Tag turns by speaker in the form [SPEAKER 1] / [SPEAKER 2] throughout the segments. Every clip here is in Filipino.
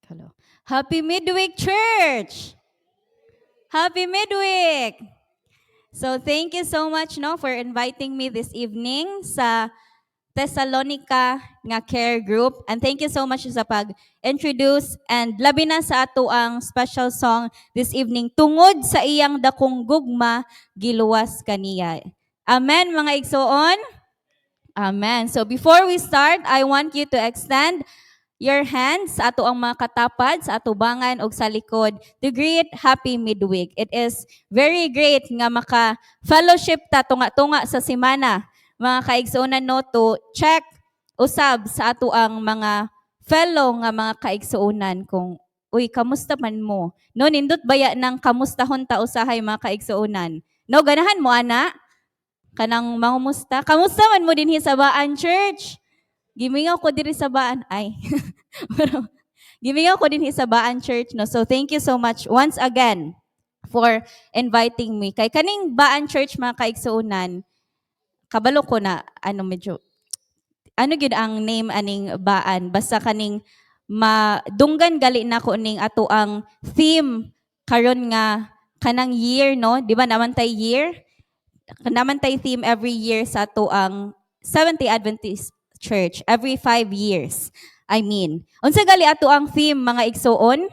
[SPEAKER 1] Hello. Happy Midweek Church! Happy Midweek! So thank you so much no for inviting me this evening sa Thessalonica nga care group, and thank you so much sa pag-introduce and labi na sa ato ang special song this evening, tungod sa iyang dakong gugma giluwas kaniya. Amen mga igsoon. Amen. So before we start, I want you to extend your hands sa ato ang mga katapad, sa atubangan o sa likod to greet Happy Midweek. It is very great nga maka-fellowship ta tunga-tunga sa semana. Mga kaigsuonan no to check usab sa ato ang mga fellow nga mga kaigsuonan kung uy, kamusta man mo? No, nindot baya ng kamustahon ta usahay mga kaigsuonan. No, ganahan mo ana? Kanang mangumusta? Kamusta man mo dinhi sa Baan Church? Gimingaw ko diri sa Baan. Ay. Pero, gimingaw ko dinhi sa Baan Church. No? So, thank you so much once again for inviting me. Kay kaning Baan Church, mga kaigsuunan, kabalo ko na, medyo, gyud ang name aning Baan? Basta kaning madunggan gali na ko ning ato ang theme karon nga kanang year, no? Di ba naman tay year? Naman tay theme every year sa ato ang Seventh-day Adventist Church every 5 years. I mean, unsa gali ato ang theme mga igsoon?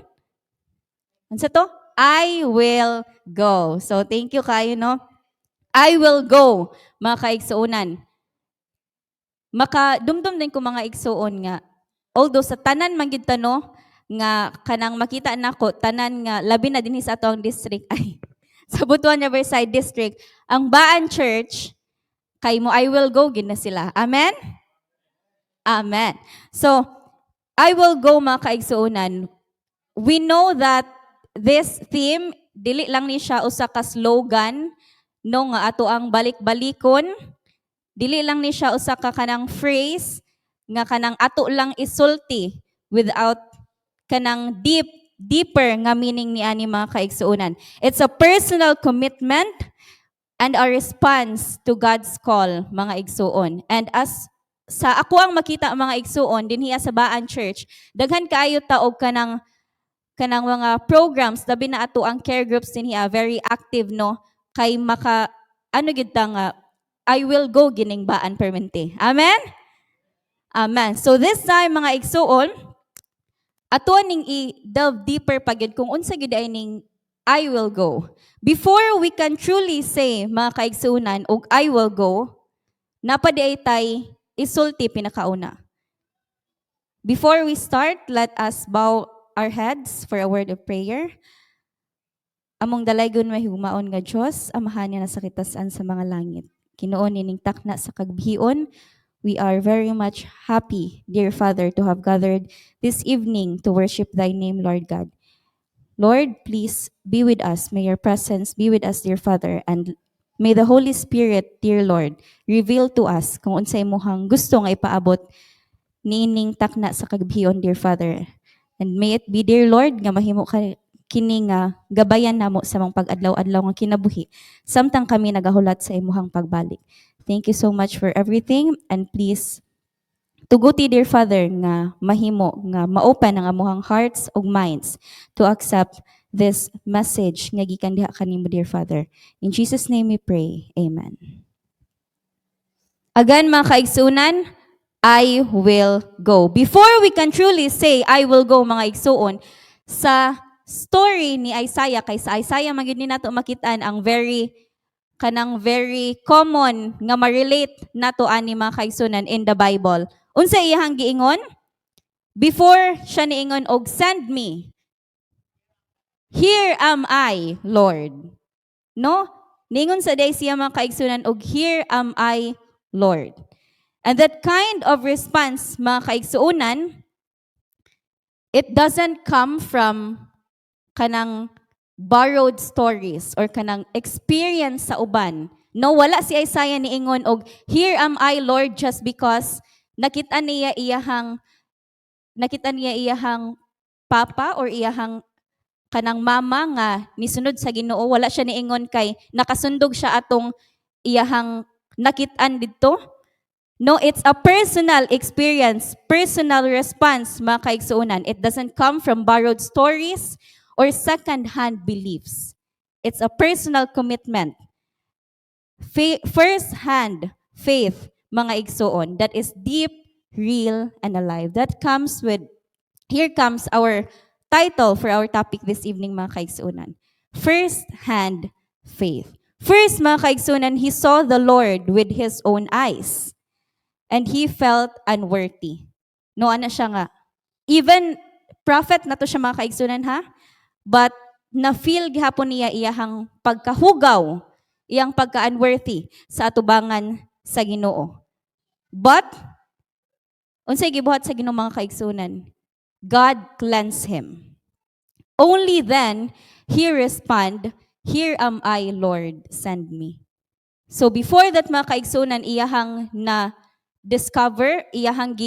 [SPEAKER 1] Unsa to? I will go. So thank you kayo no. I will go mga kaigsuonan. Makadumdum din ko mga igsoon nga although sa tanan man gyud no nga kanang makita nako tanan nga labi na dinhi sa ato ang district ay sa Butuan Riverside District, ang Baan Church, kay mo I will go, gina sila. Amen? Amen. So, I will go mga kaigsuonan. We know that this theme, dili lang ni siya usa ka slogan, no nga ato ang balik-balikon, dili lang ni siya usa ka kanang phrase, nga kanang ato lang isulti without kanang deeper nga meaning ni ani mga kaigsuonan. It's a personal commitment and a response to God's call, mga igsuon. And as sa ako ang makita mga igsuon dinhi sa Baan Church, daghan kaayo ta og kanang mga programs labi na ato ang care groups dinhi very active no kay maka gyud ta nga I will go gining Baan permente. Amen? Amen. So this time mga igsuon, ato ning i-delve deeper pagid kung unsa gid ay ning I will go. Before we can truly say mga kaigsuonan og I will go, napadi tay isulti pinakauna. Before we start, let us bow our heads for a word of prayer. Among dalaygon mahiumaon nga Dios, amahan niya na sa kitasan sa mga langit. Kinuon ning takna sa kagbihion. We are very much happy, dear Father, to have gathered this evening to worship Thy name, Lord God. Lord, please be with us. May your presence be with us, dear Father, and may the Holy Spirit, dear Lord, reveal to us kung unsay mohang gusto nga ipaabot nining takna sa kagbihion, dear Father. And may it be, dear Lord, nga mahimo ka kini nga gabayan namo sa mga pag-adlaw-adlaw nga kinabuhi samtang kami nagahulat sa imuhang pagbalik. Thank you so much for everything, and please tuguti, dear Father, nga mahimo nga ma-open ang amuhang hearts ug minds to accept this message nga gikan diha kanimo, dear Father. In Jesus' name we pray. Amen. Again, mga kaigsunan, I will go. Before we can truly say I will go, mga igsuon, sa story ni Isaiah, kay sa Isaiah magyud ni nato makitaan ang very common nga ma-relate nato ani mga kaigsunan in the Bible. Unsa iyang giingon? Before siya niingon og send me. Here am I, Lord. No? Ningon sa day siya mga kaigsunan og here am I, Lord. And that kind of response, mga kaigsuunan, it doesn't come from kanang borrowed stories or kanang experience sa uban. No, wala si Isaiah niingon og here am I, Lord, just because nakita niya iyahang papa or iyahang kanang mama nga nisunod sa Ginoo. Wala siya niingon kay nakasundog siya atong iyahang nakitaan didto. No, it's a personal experience, personal response, mga kaigsuunan. It doesn't come from borrowed stories or second-hand beliefs. It's a personal commitment. First-hand faith, mga igsuon, that is deep, real, and alive. That comes with, here comes our title for our topic this evening, mga kaigsuunan. First-hand faith. First, mga kaigsuunan, he saw the Lord with his own eyes. And he felt unworthy. No, ano siya nga. Even prophet na to siya, mga kaigsunan, ha? But na-feel gihapon niya iyahang pagkahugaw, iyang pagka-unworthy sa atubangan sa Ginoo. But, unsay gibuhat sa Ginoo, mga kaigsunan? God cleansed him. Only then, he respond, "Here am I, Lord, send me." So before that, mga kaigsunan, iyahang na discover, iyahang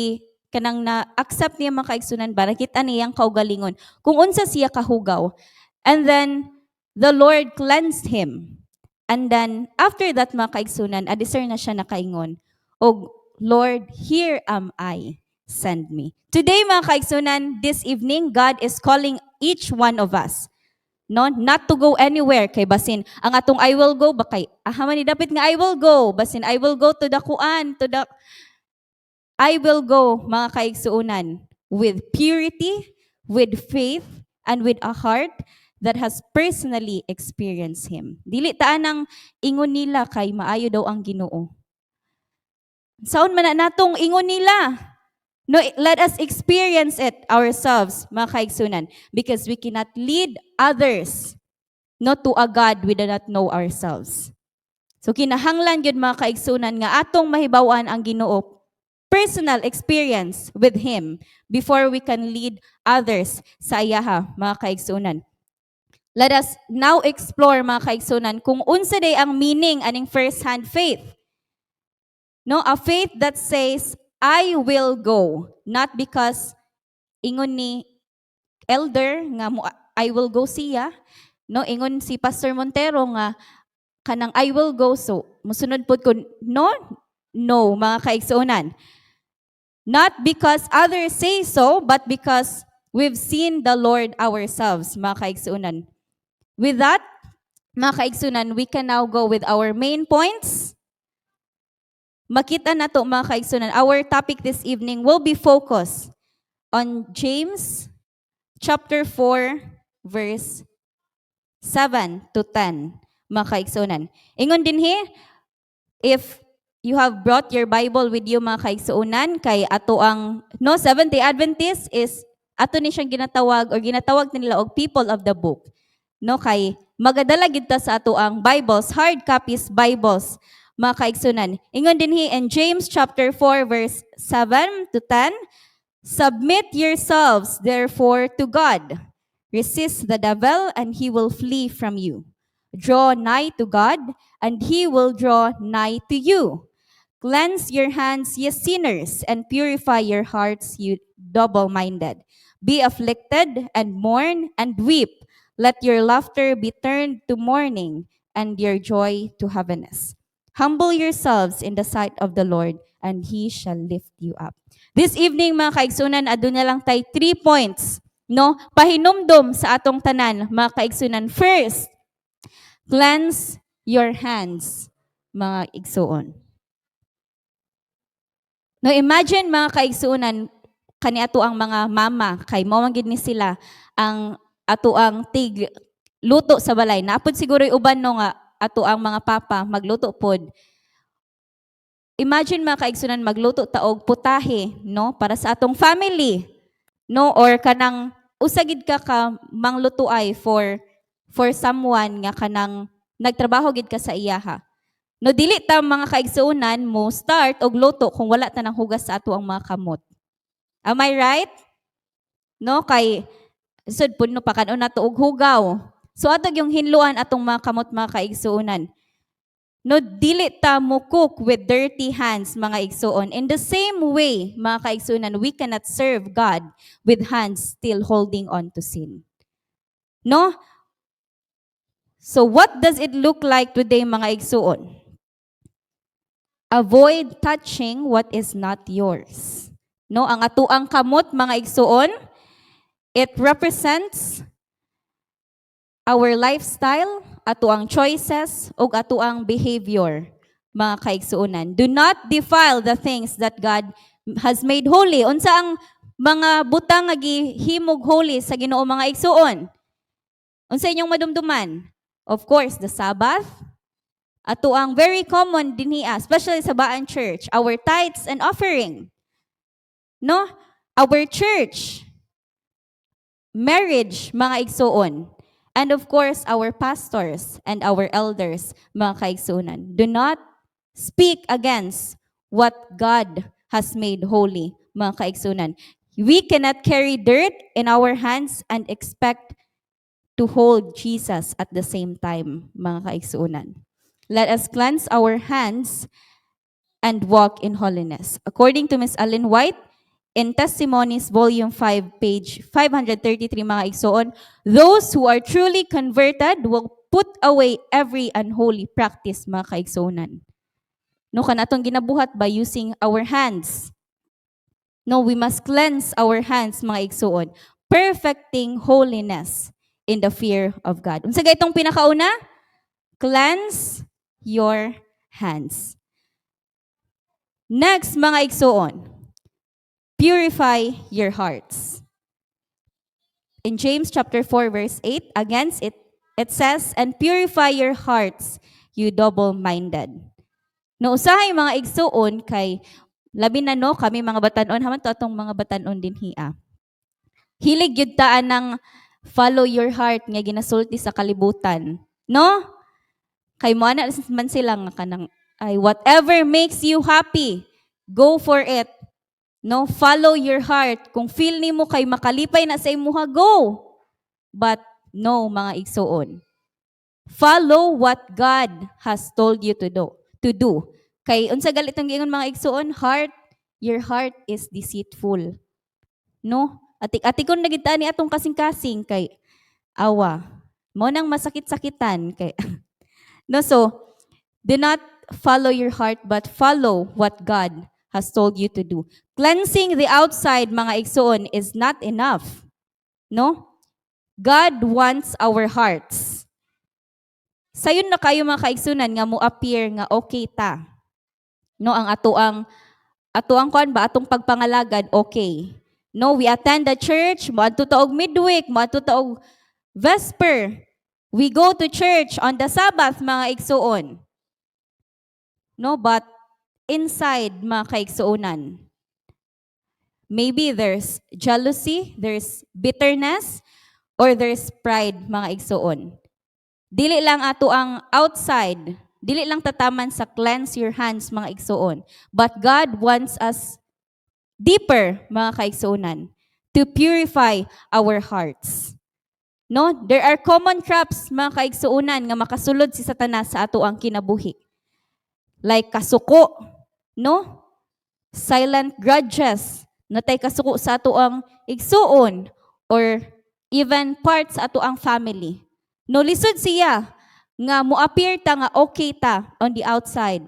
[SPEAKER 1] kanang na-accept niya, mga kaigsunan ba, nakita niyang kaugalingon, kung unsa siya kahugaw. And then, the Lord cleansed him. And then, after that, mga kaigsunan, adiscer na siya nakaingon, "O Lord, here am I, send me." Today, mga kaigsunan, this evening, God is calling each one of us, no, not to go anywhere kay basin ang atong I will go ba kay man ni dapat nga I will go, basin I will go to the kuan, to the I will go, mga kaigsuunan, with purity, with faith, and with a heart that has personally experienced him. Dili taan ang ingon nila kay maayo daw ang Ginoo. Saon man na natong ingon nila? No, let us experience it ourselves, mga kaigsunan, because we cannot lead others not to a God we do not know ourselves. So kinahanglan gyud, mga kaigsunan, nga atong mahibaw-an ang Ginoo, personal experience with Him before we can lead others sa iyaha, mga kaigsunan. Let us now explore, mga kaigsunan, kung unsa day ang meaning aning first-hand faith. No, a faith that says, I will go, not because ingon ni elder nga I will go siya, no, ingon si Pastor Montero nga kanang I will go, so musunod pud ko, no, mga kaigsuunan. Not because others say so, but because we've seen the Lord ourselves, mga kaigsuunan. With that, mga kaigsuunan, we can now go with our main points. Makita na to, mga kaigsunan, our topic this evening will be focused on James chapter 4, verse 7 to 10, mga kaigsunan. Ingon din if you have brought your Bible with you, mga kaigsunan, kay ato ang, no, Seventh-day Adventist is, ato ni siyang ginatawag nila og people of the book. No, kay magadala gid ta sa ato ang Bibles, hard copies Bibles, mga kaigsunan. Ingon din in James chapter 4, verse 7 to 10, submit yourselves therefore to God. Resist the devil and he will flee from you. Draw nigh to God and he will draw nigh to you. Cleanse your hands, ye sinners, and purify your hearts, you double-minded. Be afflicted and mourn and weep. Let your laughter be turned to mourning and your joy to heaviness. Humble yourselves in the sight of the Lord, and He shall lift you up. This evening, mga kaigsunan, aduna lang tay 3 points, no? Pahinumdom sa atong tanan, mga kaigsunan. First, cleanse your hands, mga igsuon. No, imagine, mga kaigsunan, kani ato ang mga mama, kay mawang gid ni sila ang ato ang tig luto sa balay. Naapod siguro uban no nga ato ang mga papa magluto pod. Imagine, mga kaigsunan, magluto ta og putahe, no, para sa atong family, no, or kanang usagid ka manglutuay for someone nga kanang nagtrabaho gid ka sa iyaha. No, dili ta, mga kaigsunan, mo start og luto kung wala ta nang hugas sa ato ang mga kamot. Am I right? No, kay sud pud no pakanon nato og hugaw. So atog yung hinluan atong mga kamot, mga kaigsuonan. No, dili ta mo cook with dirty hands, mga igsuon. In the same way, mga kaigsuonan, we cannot serve God with hands still holding on to sin. No? So what does it look like today, mga igsuon? avoid touching what is not yours. No, ang atuang kamot mga igsuon, it represents our lifestyle, atuang choices, ug atuang behavior, mga kaigsuonan. Do not defile the things that God has made holy. Unsa ang mga butang nga gihimog holy sa Ginoo mga igsuon? Unsa inyong madumduman? Of course, the Sabbath. Atuang very common dinhi, especially sa Baan Church, our tithes and offering. No? Our church, marriage, mga igsuon. And of course, our pastors and our elders, mga kaigsuonan. Do not speak against what God has made holy, mga kaigsuonan. We cannot carry dirt in our hands and expect to hold Jesus at the same time, mga kaigsuonan. Let us cleanse our hands and walk in holiness. According to Ms. Ellen White, in Testimonies, Volume 5, page 533, mga igsoon, those who are truly converted will put away every unholy practice, mga kaigsoonan. No, kanatong ginabuhat by using our hands. No, we must cleanse our hands, mga igsoon, perfecting holiness in the fear of God. Unsa gaytong pinakauna? Cleanse your hands. Next, mga igsoon, purify your hearts. In James chapter 4 verse 8, against it says, and purify your hearts, you double-minded. No, usahay mga igsuon kay labi na no kami mga batanon haman to atong mga batanon din hiya. Hilig gyud taan ng follow your heart nga ginasulti sa kalibutan. No? Kay mo ana man sila nga kanang ay whatever makes you happy, go for it. No, follow your heart. Kung feel nimo kay makalipay na sa imuha, go. But no, mga igsuon. Follow what God has told you to do. Kay unsa galit ang giingon mga igsuon, your heart is deceitful. No? Atik-atikon na gid ni atong kasing-kasing kay awa. Mo nang masakit-sakitan kay no, so do not follow your heart but follow what God has told you to do. Cleansing the outside, mga igsoon, is not enough. No? God wants our hearts. Sayon na kayo mga kaigsunan nga mo appear nga okay ta. No, ang atuang kuan ba atong pagpangalagad okay. No, we attend the church, moadto ta og midweek, moadto ta og vesper. We go to church on the Sabbath, mga igsoon. No, but inside, mga kaigsuonan, maybe there's jealousy, there's bitterness, or there's pride, mga igsuon. Dili lang ato ang outside, dili lang tataman sa cleanse your hands, mga igsuon. But God wants us deeper, mga kaigsuonan, to purify our hearts. No, there are common traps, mga kaigsuonan, nga makasulod si Satanas sa ato ang kinabuhi. Like kasuko, no? Silent grudges, natay kasuko sa ato ang igsuon, or even parts sa ato ang family. No, lisod siya nga mo-appear ta nga okay ta on the outside.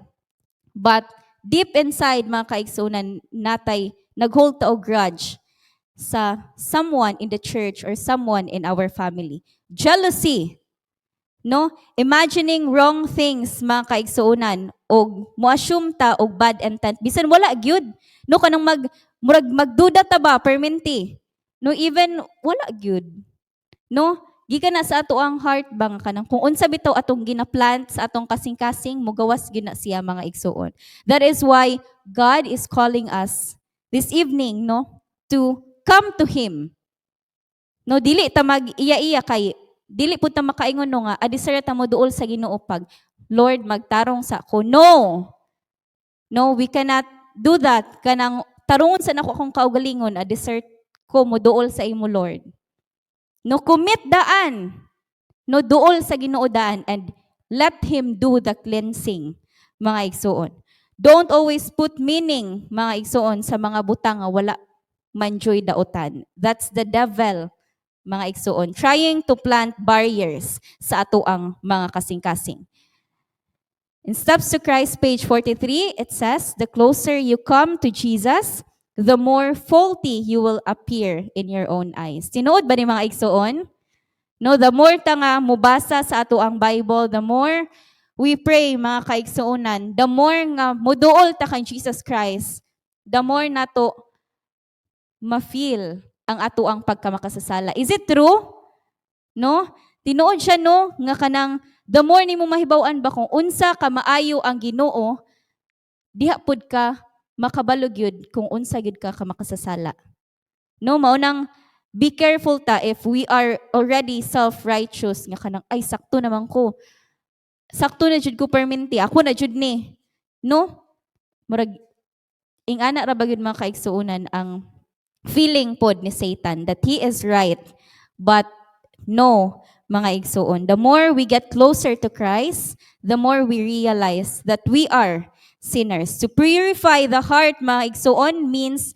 [SPEAKER 1] But deep inside, mga kaigsuonan, natay naghold ta og grudge sa someone in the church or someone in our family. Jealousy. No? Imagining wrong things, mga kaigsuonan, og mo-assume ta og bad intent. Bisan wala gyud. No, kanang magduda ta ba perminti. No, even wala gyud. No? Gikan na sa ato ang heart bang kanang kung unsa bitaw atong ginaplant sa atong kasing-kasing mugawas gyud na siya, mga igsuon. That is why God is calling us this evening, no, to come to Him. No, dili ta mag-iya-iya kay dili pud ta makaingon no nga adisara ta mo duol sa Ginoo pag Lord magtarong sa ako. No. No, we cannot do that. Kanang tarungon sa nako akong kaugalingon adisert ko mo duol sa imo, Lord. No, commit daan. No, duol sa Ginoo daan and let Him do the cleansing, mga igsuon. Don't always put meaning, mga igsuon, sa mga butang nga wala manjoy daotan. That's the devil, mga igsuon, trying to plant barriers sa ato ang mga kasing-kasing. In Steps to Christ, page 43, it says, the closer you come to Jesus, the more faulty you will appear in your own eyes. Tinuod ba ni mga igsoon? No, the more ta nga mubasa sa ato ang Bible, the more we pray, mga kaigsuonan, the more nga muduol ta kay Jesus Christ, the more nato ma-feel ang ato ang pagkamakasasala. Is it true? No? Tinuod siya no nga kanang the more nimo mahibaw-an ba kung unsa ka maayo ang Ginoo, diha pud ka makabalog yun kung unsa gid ka makasasala. No, maunang be careful ta if we are already self-righteous nga kanang ay sakto naman ko. Sakto na jud ko perminti, ako na jud ni. No? Murag ingana ra ba gyud mga kaigsuonan ang feeling pod ni Satan that he is right. But no, mga igsuon, the more we get closer to Christ, the more we realize that we are sinners. To purify the heart, mga igsuon, means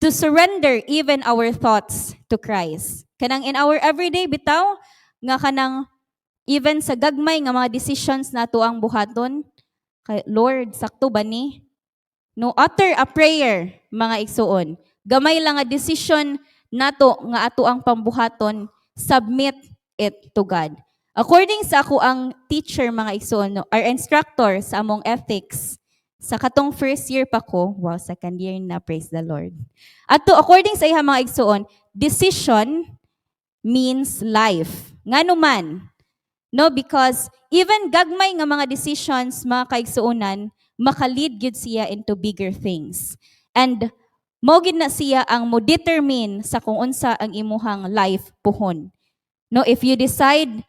[SPEAKER 1] to surrender even our thoughts to Christ. Kanang in our everyday bitaw, nga kanang even sa gagmay nga mga decisions nato ang buhaton, kay Lord, sakto ba ni? No, utter a prayer, mga igsuon. Gamay lang nga decision nato nga ato ang pambuhaton, submit it to God. According sa ako ang teacher, mga igsoon, our instructor sa among ethics, sa katong first year pa ko, wow, second year na, praise the Lord. Ato, according sa iha mga igsoon, decision means life. Ngano man, no, because even gagmay nga mga decisions, mga kaigsuonan, makalid gyud siya into bigger things. And mao gid na siya ang mo determine sa kung unsa ang imuhang life puhon. No, if you decide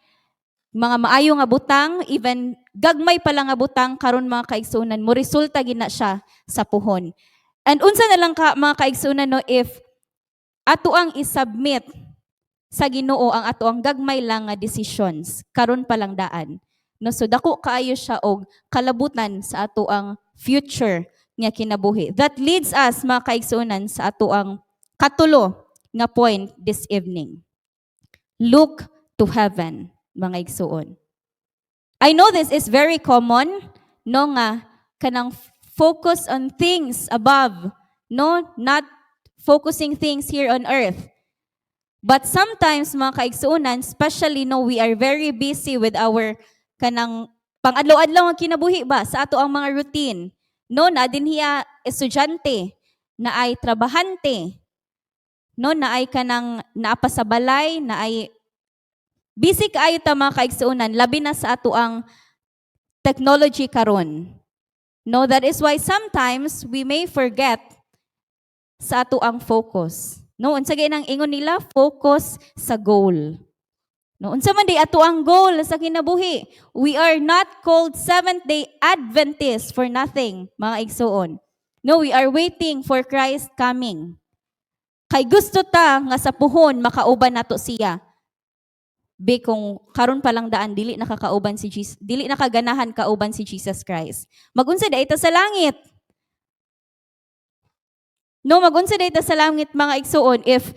[SPEAKER 1] mga maayo nga butang, even gagmay pa lang nga butang karon mga kaigsuonan, mo resulta gid na siya sa puhon. And unsa na lang ka mga kaigsuonan no if ato ang isubmit sa Ginoo ang ato ang gagmay lang nga decisions karon pa lang daan. No, so dako kaayo siya og kalabutan sa ato ang future nga kinabuhi. That leads us mga kaigsuonan sa ato ang katulo nga point this evening. Look to heaven, mga igsuon. I know this is very common, no nga, kanang focus on things above, no, not focusing things here on earth. But sometimes, mga kaigsuonan, especially, no, we are very busy with our kanang pang-adlaw-adlaw ang kinabuhi ba sa ato ang mga routine. No, na din hiya estudyante, na ay trabahante, no, na ay kanang naapasabalay, na ay busy kaayo ta mga kaigsuonan, labi na sa ato ang technology karon. No, that is why sometimes we may forget sa ato ang focus. No, unsa gay nang ingon nila, focus sa goal. No, unsa man di ato ang goal sa kinabuhi? We are not called Seventh-day Adventists for nothing, mga igsuon. No, we are waiting for Christ coming. Kay gusto ta nga sa puhon makauban nato siya. Be kung karon pa lang daan dili nakakauban si Jesus, dili nakaganahan kauban si Jesus Christ. Magunsa da ita sa langit. No, magunsa da ita sa langit, mga igsuon, if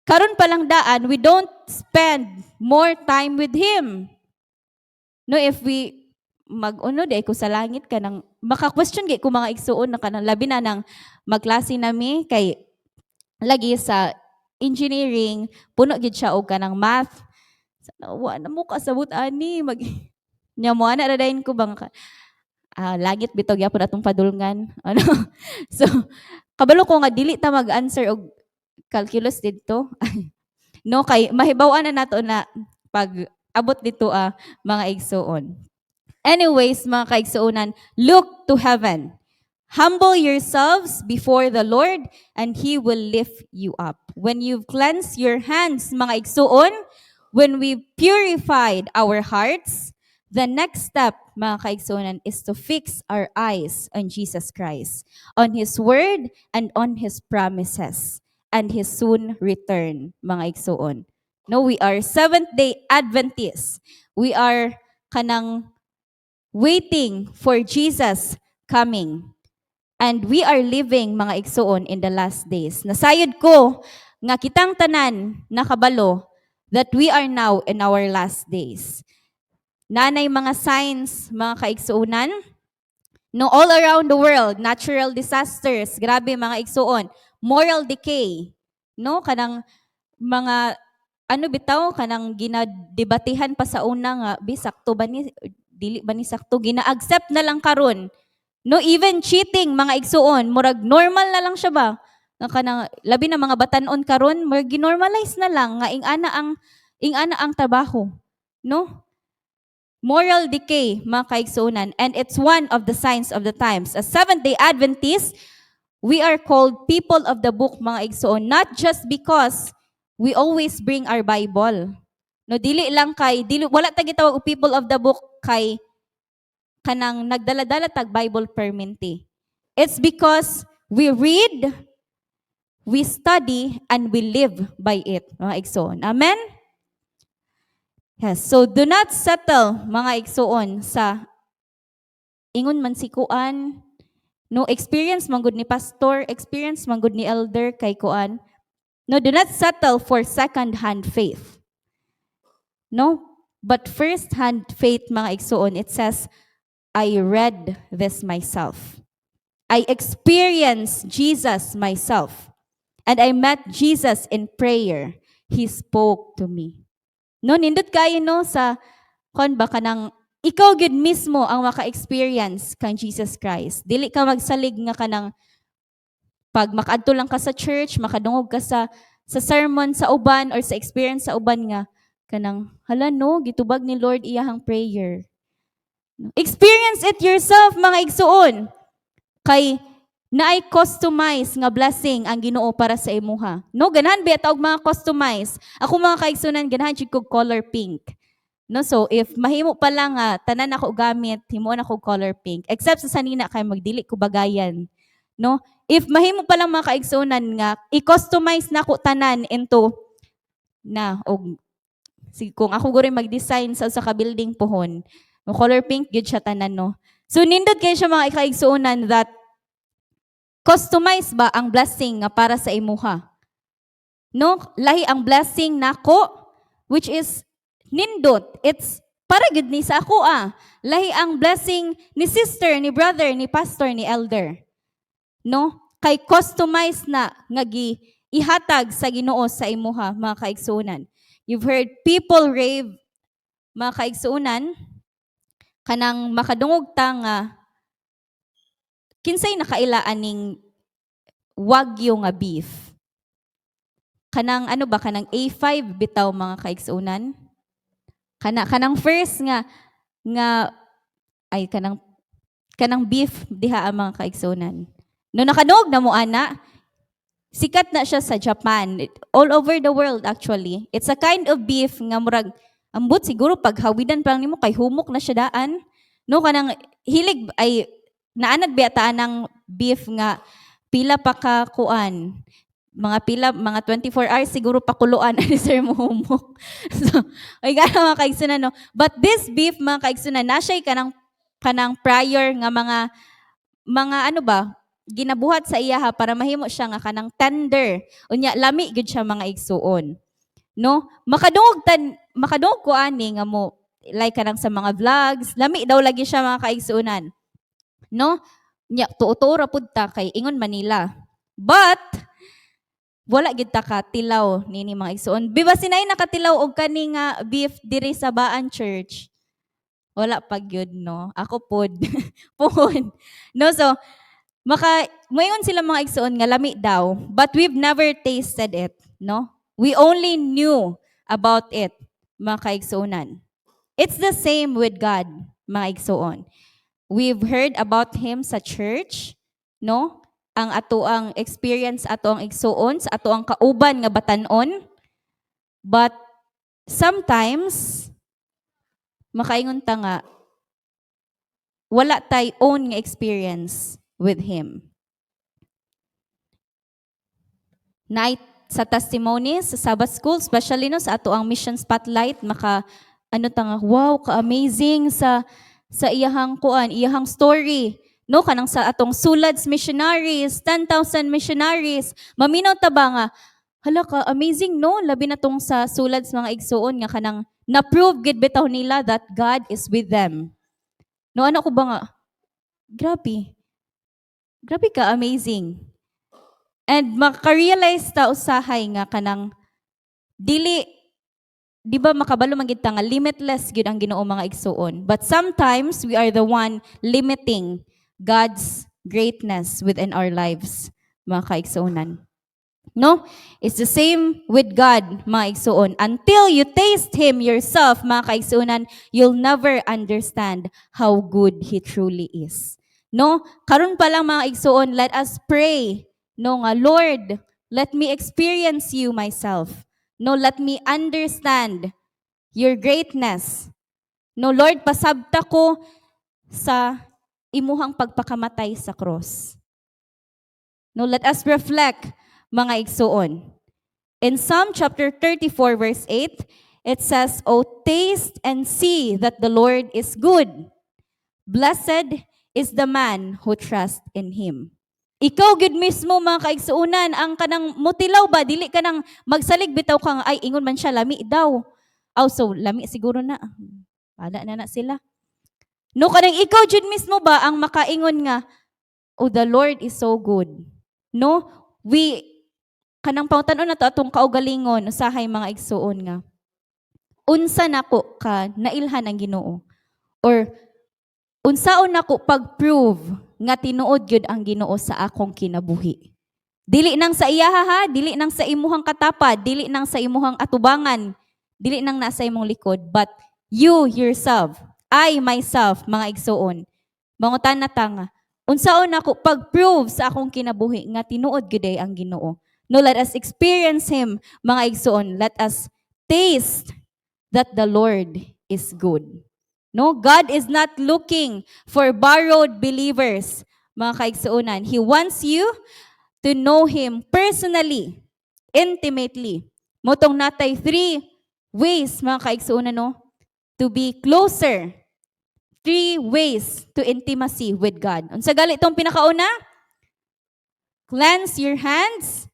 [SPEAKER 1] karon pa lang daan we don't spend more time with him. No, if we mag-uno day ko sa langit kanang maka-question gay ko mga igsuon na kanang labi na nang magklase nami kay lagi sa engineering, puno gid siya og kanang math. Wa na mo kasabot ani mag nya mo ana ra dayon ko bang langit bitog yapon atong padulngan. Ano? So kabalo ko nga dili ta mag-answer og calculus didto. No, kay mahibaw-an na nato na pag abot dito mga igsuon. Anyways, mga kaigsuonan, look to heaven. Humble yourselves before the Lord, and He will lift you up. When you've cleansed your hands, mga igsuon, when we've purified our hearts, the next step, mga kaigsuonan, is to fix our eyes on Jesus Christ, on His Word, and on His promises, and His soon return, mga igsuon. No, we are Seventh-day Adventists. We are kanang waiting for Jesus coming. And we are living, mga igsuon, in the last days. Nasayod ko nga kitang tanan nakabalo that we are now in our last days. Nanay mga signs, mga kaigsuunan, No, all around the world, natural disasters, grabe mga igsuon, moral decay, no, kanang mga ano bitaw kanang ginadebatehan pa sa una nga bisakto ba ni dili ba ni sakto gina-accept na lang karon. No, even cheating mga igsuon, murag normal na lang siya ba? Nga kanang labi na mga batan-on karon, murag ginormalize na lang nga ing-ana ang trabaho. No? Moral decay, mga kaigsuonan, and it's one of the signs of the times. As Seventh-day Adventists, we are called people of the book, mga igsuon, not just because we always bring our Bible. No, dili lang kay wala ta gitawag og people of the book kay kanang nagdala-dala tag Bible permanente. It's because we read, we study, and we live by it, mga igsuon. Amen? Yes, so do not settle, mga igsuon, sa ingon man si kuan, no, experience man gud ni pastor, experience man gud ni elder kay kuan. No, do not settle for second-hand faith. No, but first-hand faith, mga igsuon, it says, I read this myself. I experienced Jesus myself. And I met Jesus in prayer. He spoke to me. No, nindot kayo no sa kon ba kanang ikaw gid mismo ang maka-experience kang Jesus Christ. Dili ka magsalig nga kanang pag makaadto lang ka sa church, makadungog ka sa sermon sa uban or sa experience sa uban nga kanang hala no gitubag ni Lord iyahang prayer. Experience it yourself, mga igsuon. Kay naay customize nga blessing ang Ginoo para sa imuha. No, ganahan ba tawag mga customize. Ako mga kaigsunan ganahan jud kog color pink. No, so if mahimo pa lang tanan ako gamit, himuon ako color pink. Except sa sanina kay magdili ko bagayan. No? If mahimo pa lang mga kaigsunan nga i-customize na ko tanan into na og kung ako guri mag-design sa ka-building pohon, no, color pink gyud siya tanan no. So nindot kay siya mga kaigsunan that customize ba ang blessing nga para sa imuha? No, lahi ang blessing nako which is nindot. It's para gud ni sa ako Lahi ang blessing ni sister, ni brother, ni pastor, ni elder. No? Kay customize na nga ihatag sa Ginoo sa imuha, mga kaigsuonan. You've heard people rave, mga kaigsuonan, kanang makadungog ta nga kinsay nakailaan ning wagyu nga beef. Kanang ano ba kanang A5 bitaw, mga kaigsuonan. Kanang first nga ay kanang beef diha ang mga kaigsuonan. No nakadungog na mo ana, sikat na siya sa Japan, all over the world actually. It's a kind of beef nga murag ambot siguro pag hawidan pa lang nimo kay humok na siya daan. No kanang hilig ay naanad biyata ng beef nga pila pa ka kuan. Mga 24 hours siguro pakuluan ani sir mo humok. So ay gana mga kaigsunan no. But this beef, mga kaigsunan, na siya kanang prior nga mga ano ba ginabuhat sa iyaha para mahimo siya nga kanang tender. Unya lami gud siya, mga igsuon. No? Makadungog ko ani nga mo like kanang sa mga vlogs, lami daw lagi siya, mga kaigsuonan. No? Nya tuo-tuo ra pud ta kay ingon Manila. But wala gid ta ka tilaw nini, mga igsuon. Biba sinay nakatilaw og kani nga beef diri sa Baan Church. Wala pa gyud no. Ako pod. Pohon. No, so moingon sila, mga igsuon, nga lami daw, but we've never tasted it, no? We only knew about it, mga kaigsuonan. It's the same with God, mga igsuon. We've heard about Him sa church, no? Ang ato ang experience, ato ang igsuon, sa ato ang kauban nga batan-on. But sometimes, makaingon ta nga, wala tay own nga experience with Him. Night sa testimonies, sa Sabbath School, especially no, sa ato ang Mission Spotlight, wow, ka-amazing sa iyahang kuan, iyahang story. No, kanang sa atong Sulads missionaries, 10,000 missionaries. Maminaw ta ba nga, hala ka, amazing no, labi na tong sa Sulads, mga igsuon, nga kanang na-prove gid bitaw nila that God is with them. No, ano ko ba nga, Grabe. Grabe ka, amazing. And makarealize ta usahay nga kanang dili, di ba makabalo man gid ta nga limitless gid ang Ginoo mga igsuon. But sometimes we are the one limiting God's greatness within our lives, mga kaigsuonan. No? It's the same with God, mga igsuon. Until you taste Him yourself, mga kaigsuonan, you'll never understand how good He truly is. No? Karon pa lang mga igsuon, let us pray. No nga, Lord, let me experience you myself. No, let me understand your greatness. No, Lord, pasabta ko sa imuhang pagpakamatay sa cross. No, let us reflect, mga igsuon. In Psalm chapter 34 verse 8, it says, "O taste and see that the Lord is good. Blessed is the man who trusts in Him." Ikaw gid mismo mga kaigsuunan ang kanang mutilaw ba dili ka nang magsalig bitaw ka nga ay ingon man siya lami daw. So lami siguro na. Wala na sila. No kanang ikaw jud mismo ba ang makaingon nga, "Oh, the Lord is so good." No? Kanang pangutanon na to atong kaugalingon usahay mga igsuon nga unsa nako ka nailhan ang Ginoo or unsaon nako pag-prove nga tinuod gyud ang Ginoo sa akong kinabuhi. Dili nang sa iya ha, dili nang sa imuhang katapad, dili nang sa imuhang atubangan, dili nang nasa imong likod, but you yourself, I myself, mga igsuon. Mangutan na ta nga unsaon nako pag-prove sa akong kinabuhi nga tinuod gyud ang Ginoo. No, let us experience Him, mga igsuon. Let us taste that the Lord is good. No, God is not looking for borrowed believers, mga kaigsuonan. He wants you to know Him personally, intimately. Motong natay 3 ways, mga kaigsuonan, no, to be closer. 3 ways to intimacy with God. Unsa gali tong pinakauna? Cleanse your hands,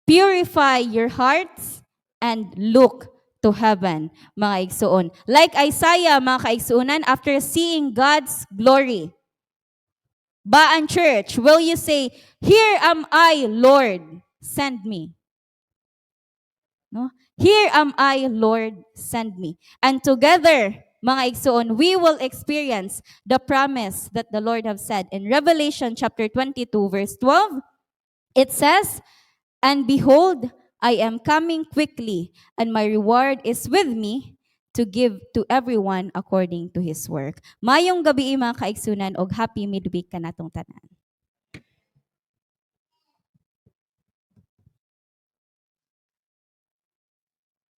[SPEAKER 1] purify your hearts, and look to heaven, mga igsuon. Like Isaiah, mga kaigsuonan, after seeing God's glory, Baan Church, will you say, "Here am I, Lord, send me"? No? Here am I, Lord, send me. And together, mga igsuon, we will experience the promise that the Lord have said in Revelation chapter 22 verse 12. It says, "And behold, I am coming quickly, and my reward is with me to give to everyone according to his work." Mayong gabi mga kaigsunan og happy midweek kanatong tanan.